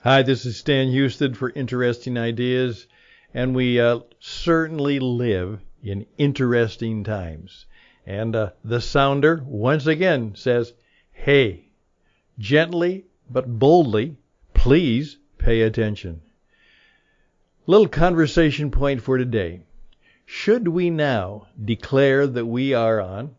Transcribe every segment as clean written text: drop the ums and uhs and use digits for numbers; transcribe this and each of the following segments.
Hi, this is Stan Houston for Interesting Ideas, and we certainly live in interesting times. And the sounder, once again, says, hey, gently but boldly, please pay attention. Little conversation point for today. Should we now declare that we are on,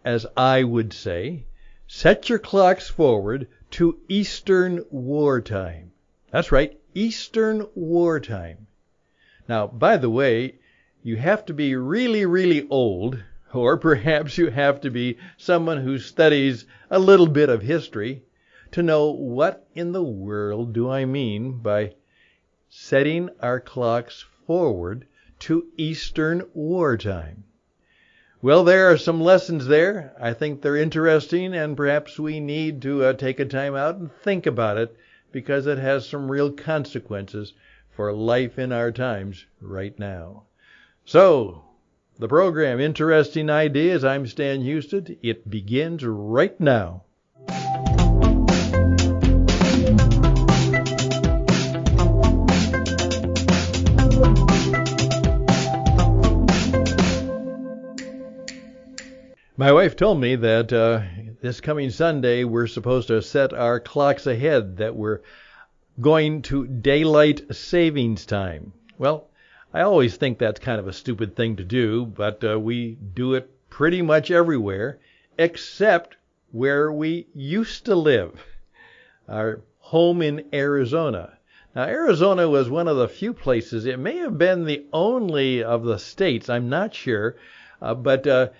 as I would say, set your clocks forward to Eastern wartime? That's right, Eastern wartime. Now, by the way, you have to be really, really old, or perhaps you have to be someone who studies a little bit of history to know what in the world do I mean by setting our clocks forward to Eastern wartime. Well, there are some lessons there. I think they're interesting, and perhaps we need to take a time out and think about it, because it has some real consequences for life in our times right now. So, the program, Interesting Ideas, I'm Stan Houston. It begins right now. My wife told me that this coming Sunday we're supposed to set our clocks ahead, that we're going to daylight savings time. Well, I always think that's kind of a stupid thing to do, but we do it pretty much everywhere except where we used to live, our home in Arizona. Now, Arizona was one of the few places, it may have been the only of the states, I'm not sure, but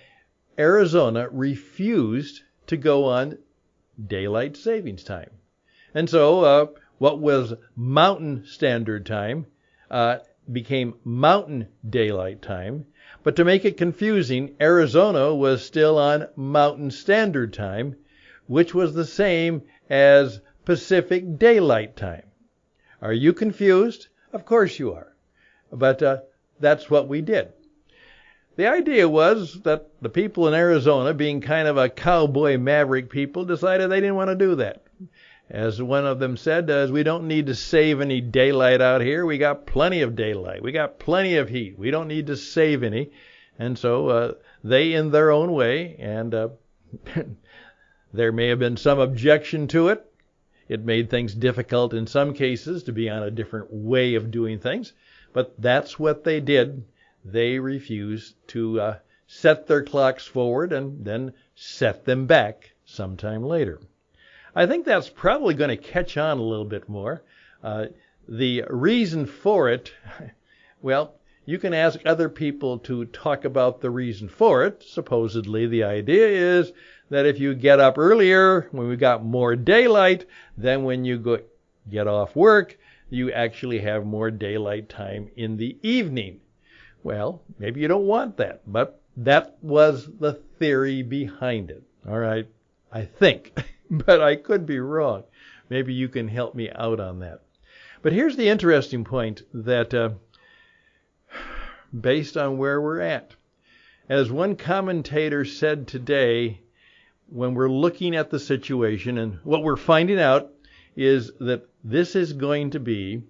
Arizona refused to go on daylight savings time. And so what was Mountain Standard Time became Mountain Daylight Time. But to make it confusing, Arizona was still on Mountain Standard Time, which was the same as Pacific Daylight Time. Are you confused? Of course you are. But that's what we did. The idea was that the people in Arizona, being kind of a cowboy maverick people, decided they didn't want to do that. As one of them said, as we don't need to save any daylight out here, we got plenty of daylight. We got plenty of heat. We don't need to save any. And so they, in their own way, and there may have been some objection to it. It made things difficult in some cases to be on a different way of doing things. But that's what they did. They refused to set their clocks forward and then set them back sometime later. I think that's probably going to catch on a little bit more. The reason for it, well, you can ask other people to talk about the reason for it. Supposedly the idea is that if you get up earlier, when we got more daylight, then when you get off work, you actually have more daylight time in the evening. Well, maybe you don't want that, but that was the theory behind it. All right, I think, but I could be wrong. Maybe you can help me out on that. But here's the interesting point that based on where we're at, as one commentator said today, when we're looking at the situation, and what we're finding out is that this is going to be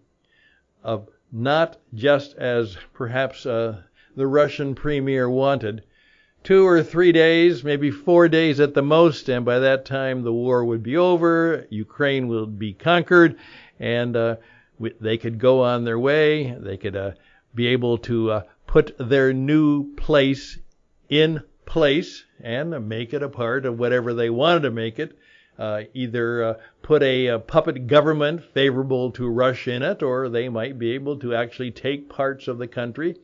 not just as perhaps the Russian premier wanted, 2 or 3 days, maybe 4 days at the most, and by that time the war would be over, Ukraine will be conquered, and they could go on their way, they could be able to put their new place in place and make it a part of whatever they wanted to make it. Either put a puppet government favorable to Russia in it, or they might be able to actually take parts of the country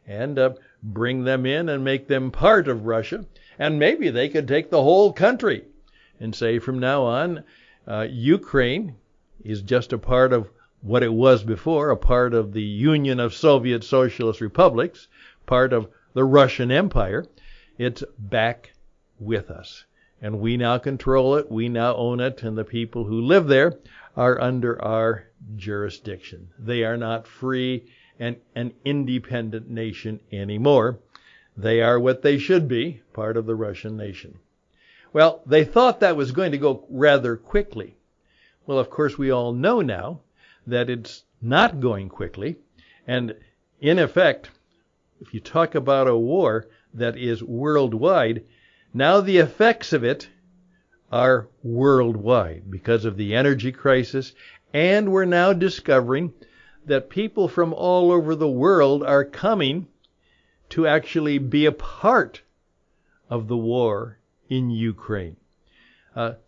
and bring them in and make them part of Russia. And maybe they could take the whole country and say from now on, Ukraine is just a part of what it was before, a part of the Union of Soviet Socialist Republics, part of the Russian Empire. It's back with us. And we now control it, we now own it, and the people who live there are under our jurisdiction. They are not free and an independent nation anymore. They are what they should be, part of the Russian nation. Well, they thought that was going to go rather quickly. Well, of course, we all know now that it's not going quickly. And in effect, if you talk about a war that is worldwide, now the effects of it are worldwide because of the energy crisis. And we're now discovering that people from all over the world are coming to actually be a part of the war in Ukraine.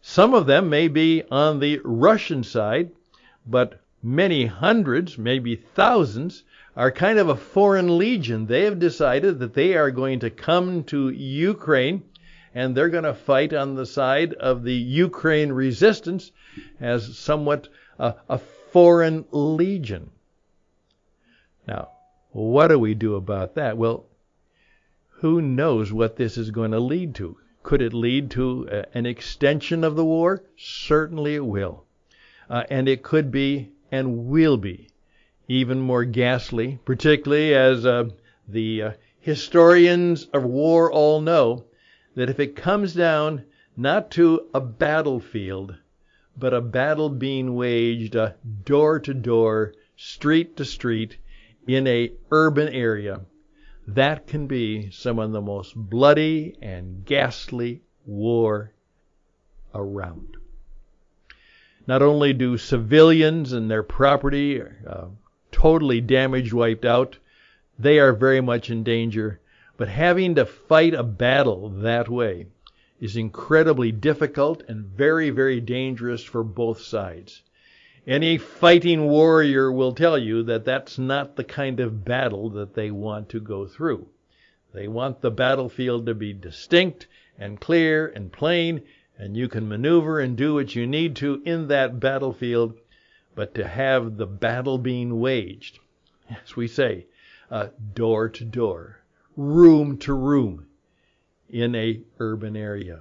Some of them may be on the Russian side, but many hundreds, maybe thousands, are kind of a foreign legion. They have decided that they are going to come to Ukraine, and they're going to fight on the side of the Ukraine resistance as somewhat a foreign legion. Now, what do we do about that? Well, who knows what this is going to lead to? Could it lead to an extension of the war? Certainly it will. And it could be and will be even more ghastly, particularly as the historians of war all know that if it comes down not to a battlefield, but a battle being waged door to door, street to street, in a urban area, that can be some of the most bloody and ghastly war around. Not only do civilians and their property totally damaged, wiped out, they are very much in danger, but having to fight a battle that way is incredibly difficult and very, very dangerous for both sides. Any fighting warrior will tell you that that's not the kind of battle that they want to go through. They want the battlefield to be distinct and clear and plain, and you can maneuver and do what you need to in that battlefield, but to have the battle being waged, as we say, door to door, room to room, in a urban area.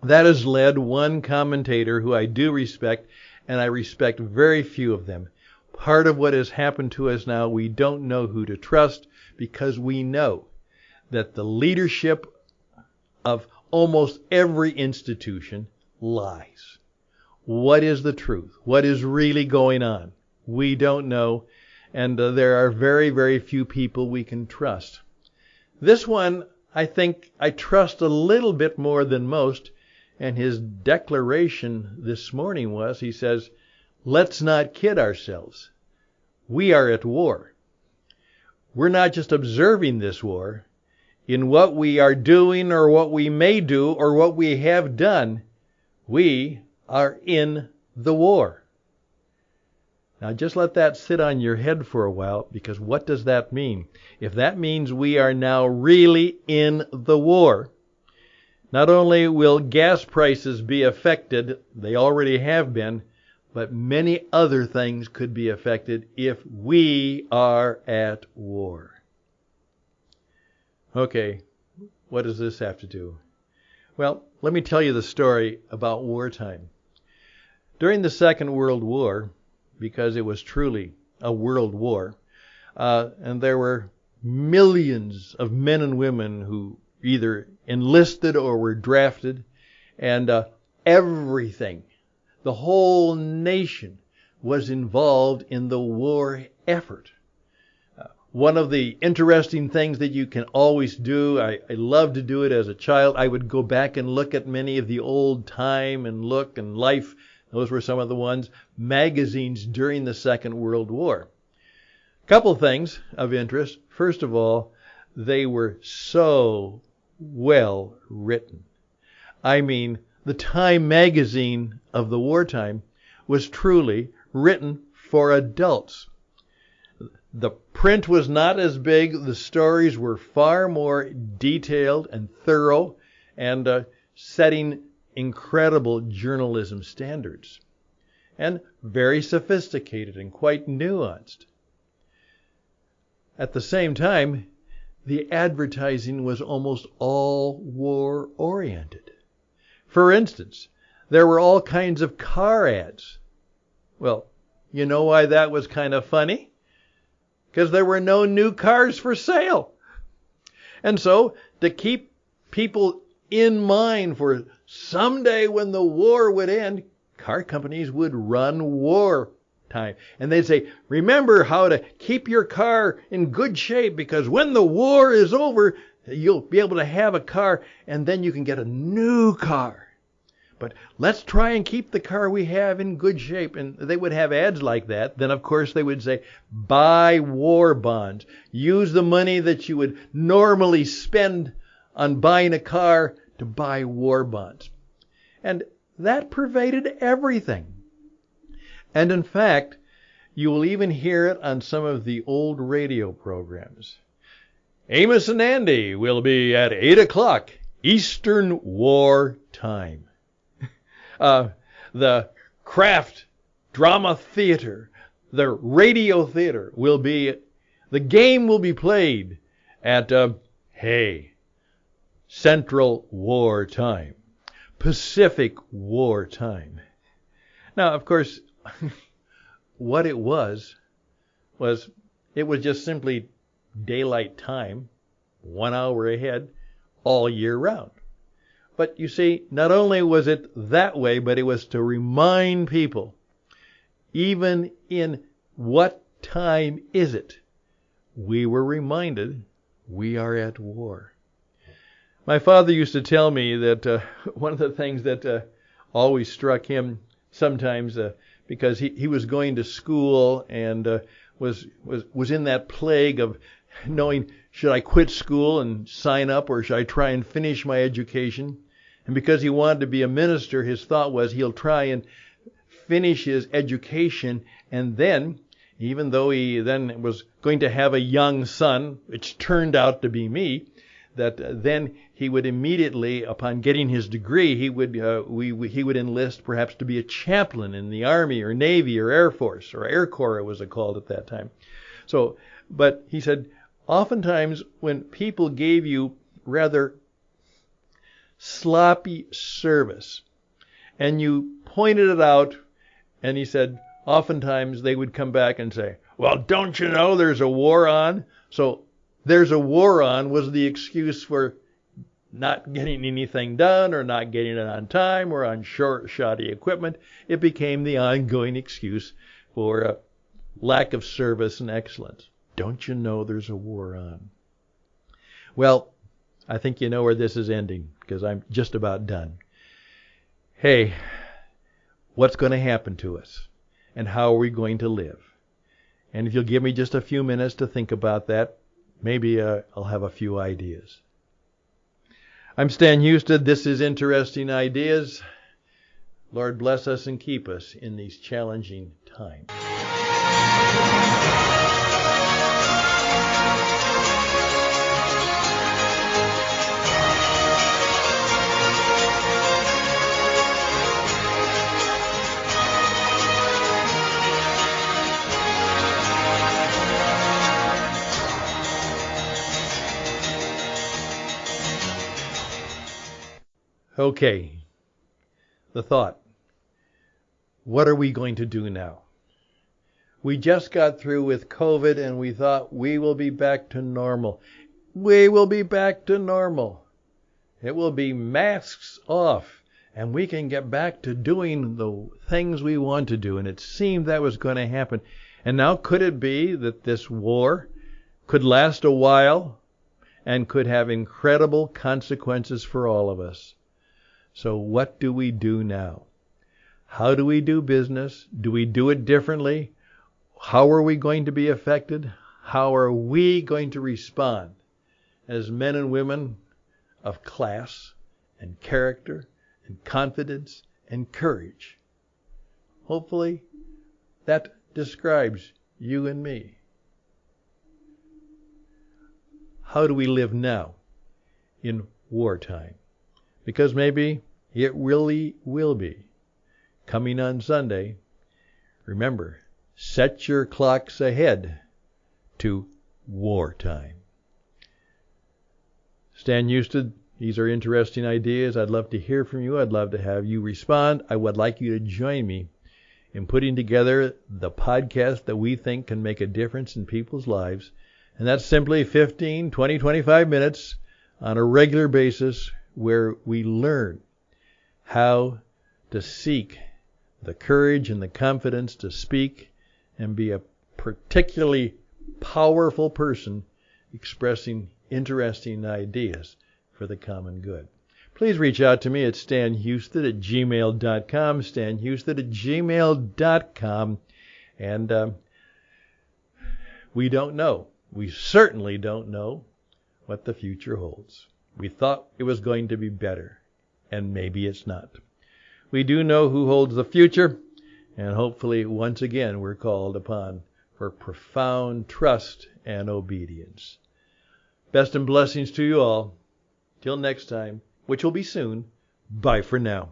That has led one commentator who I do respect, and I respect very few of them. Part of what has happened to us now, we don't know who to trust because we know that the leadership of almost every institution lies. What is the truth? What is really going on? We don't know, and there are very, very few people we can trust. This one, I think I trust a little bit more than most. And his declaration this morning was, he says, let's not kid ourselves. We are at war. We're not just observing this war. In what we are doing or what we may do or what we have done, we are in the war. Now just let that sit on your head for a while, because what does that mean? If that means we are now really in the war, not only will gas prices be affected, they already have been, but many other things could be affected if we are at war. Okay, what does this have to do? Well, let me tell you the story about wartime. During the Second World War, because it was truly a world war, and there were millions of men and women who either enlisted or were drafted, and everything, the whole nation was involved in the war effort. One of the interesting things that you can always do, I loved to do it as a child, I would go back and look at many of the old Time and Look and Life, those were some of the ones, magazines during the Second World War. A couple things of interest. First of all, they were so well written. I mean, the Time magazine of the wartime was truly written for adults. The print was not as big. The stories were far more detailed and thorough and setting incredible journalism standards. And very sophisticated and quite nuanced. At the same time, the advertising was almost all war-oriented. For instance, there were all kinds of car ads. Well, you know why that was kind of funny? Because there were no new cars for sale. And so, to keep people in mind for someday when the war would end, car companies would run war time. And they'd say, remember how to keep your car in good shape, because when the war is over, you'll be able to have a car and then you can get a new car. But let's try and keep the car we have in good shape. And they would have ads like that. Then, of course, they would say, buy war bonds. Use the money that you would normally spend on buying a car to buy war bonds. And that pervaded everything. And in fact, you will even hear it on some of the old radio programs. Amos and Andy will be at 8 o'clock Eastern War Time. The Kraft Drama Theater, the Radio Theater the game will be played at, Central War Time, Pacific War Time. Now, of course, what it was just simply daylight time, 1 hour ahead, all year round. But you see, not only was it that way, but it was to remind people, even in what time is it, we were reminded we are at war. My father used to tell me that one of the things that always struck him sometimes, because he was going to school and was in that plague of knowing, should I quit school and sign up, or should I try and finish my education? And because he wanted to be a minister, his thought was he'll try and finish his education, and then, even though he then was going to have a young son, which turned out to be me, that then he would immediately, upon getting his degree, he would enlist perhaps to be a chaplain in the Army or Navy or Air Force, or Air Corps it was called at that time. So, but he said, oftentimes when people gave you rather sloppy service and you pointed it out, and he said, oftentimes they would come back and say, well, don't you know there's a war on? So there's a war on was the excuse for not getting anything done, or not getting it on time, or on shoddy equipment. It became the ongoing excuse for lack of service and excellence. Don't you know there's a war on? Well, I think you know where this is ending, because I'm just about done. Hey, what's going to happen to us? And how are we going to live? And if you'll give me just a few minutes to think about that, maybe I'll have a few ideas. I'm Stan Houston. This is Interesting Ideas. Lord bless us and keep us in these challenging times. Okay, the thought. What are we going to do now? We just got through with COVID and we thought we will be back to normal. We will be back to normal. It will be masks off and we can get back to doing the things we want to do. And it seemed that was going to happen. And now could it be that this war could last a while and could have incredible consequences for all of us? So what do we do now? How do we do business? Do we do it differently? How are we going to be affected? How are we going to respond as men and women of class and character and confidence and courage? Hopefully that describes you and me. How do we live now in wartime? Because maybe it really will be. Coming on Sunday, remember, set your clocks ahead to wartime. Stan Houston, these are interesting ideas. I'd love to hear from you. I'd love to have you respond. I would like you to join me in putting together the podcast that we think can make a difference in people's lives. And that's simply 15, 20, 25 minutes on a regular basis where we learn how to seek the courage and the confidence to speak and be a particularly powerful person expressing interesting ideas for the common good. Please reach out to me at stanhouston@gmail.com, stanhouston@gmail.com. And we don't know. We certainly don't know what the future holds. We thought it was going to be better, and maybe it's not. We do know who holds the future, and hopefully once again we're called upon for profound trust and obedience. Best and blessings to you all. Till next time, which will be soon. Bye for now.